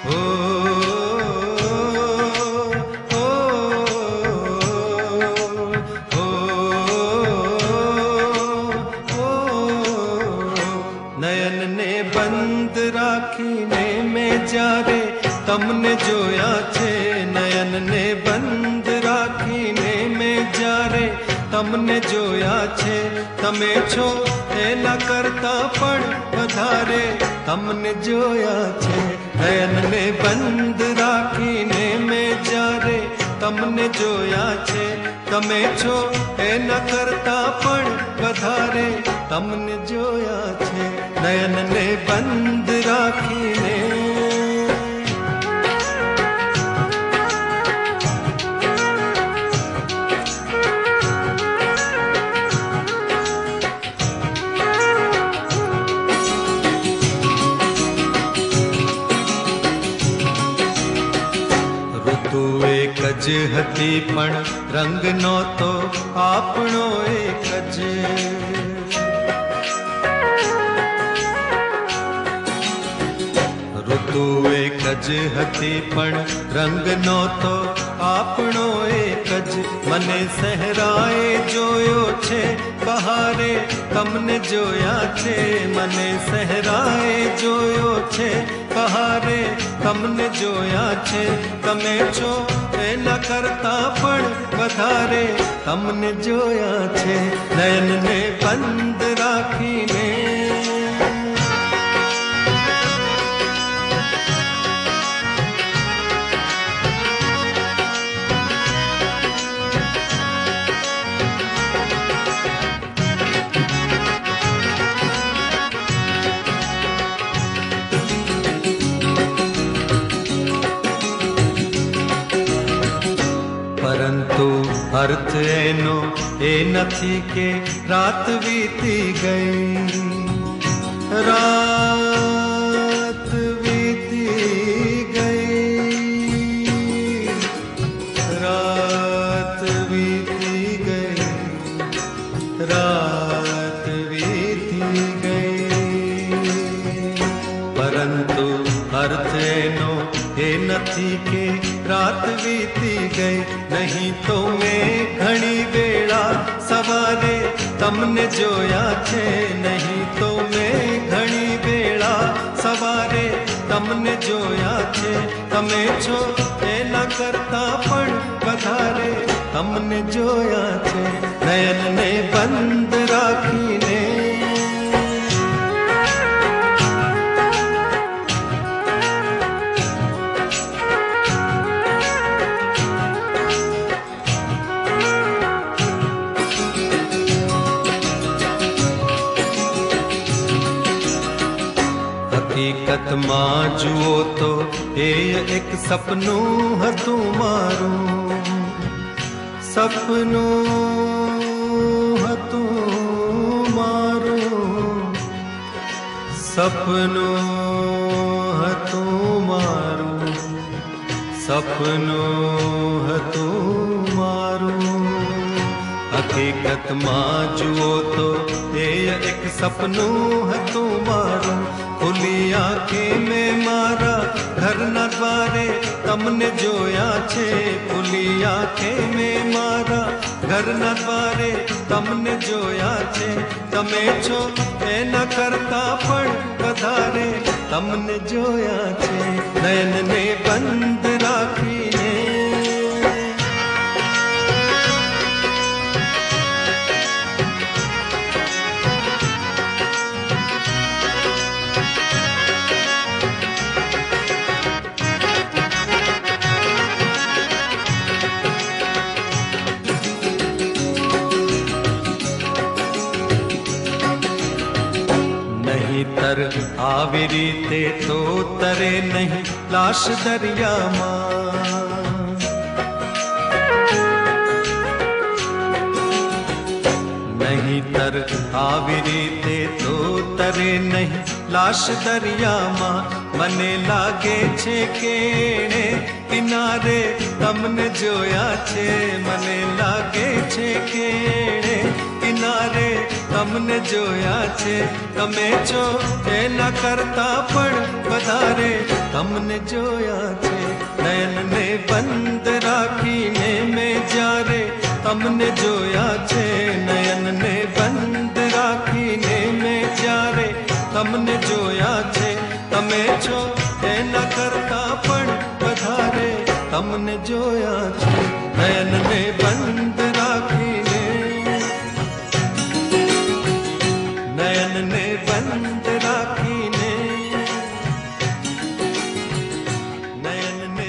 ओ, ओ, ओ, नयन ने बंद राखीने में जारे तमने जोया छे। नयन ने बंद राखीने में जारे तमने जोया छे। तमे छो एना करता पण वधारे तमने जोया छे। नयन ने बंद राखीने में जारे तमने जोया छे। तमे छो एना करता पण वधारे तमने जोया छे। नयन ने बंद राखीने ऋतु एक ज हती पण रंग नहोतो आपणो एक ज। ऋतु एक ज हती पण रंग नहोतो आपणो एक ज। मने सहराए जोयो छे बहारे तमने जोया छे। मने सहराए जोयो छे बहारे तमने जोया छे। तमे छो एना करता पण वधारे तमने जोया छे। नयन ने बंद राखीने परंतु अर्थ एनो ए नथी के रात वीती गई। रात वीती गई। रात वीती गई। रात बीती गई। परंतु अर्थ एनो ए नथी के रात बीती गई। नहीं तो मैं घणी वेळा सवारे तमने जोया छे। नहीं तो मैं घणी वेळा सवारे तमने जोया छे। तमे छो एना करता पण वधारे तमने जोया छे। नयन ने बंद राखीने हकीकत मां जुओ तो ए एक सपनों हतू मारू। सपनों हतू मारू। सपनों हतू मारू। सपनों हतू मारू। हकीकत मां जुओ तो ए एक सपनों हतू मारू। खुली आंखें में मारा घर न द्वारे तमने जोया छे। खुली आंखें में मारा घर न द्वारे तमने जोया छे। तमे छो एना करता पण वधारे तमने जोया छे। नयन ने बंद राखीने तर आवी रीते तो तरे नहीं लाश दरिया मां। नहीं तर आवी रीते तो तरे नहीं लाश दरिया मां। मने लागे छे के एणे किनारे तमने जोया छे। मने लागे छे के एणे किनारे तमने जोया छे। तमे छो एना करता पण वधारे તમને જોયા છે, નયનને બંધ રાખીને મેં જ્યારે તમને જોયા છે, નયનને બંધ રાખીને મેં જ્યારે તમને જોયા છે, તમે છો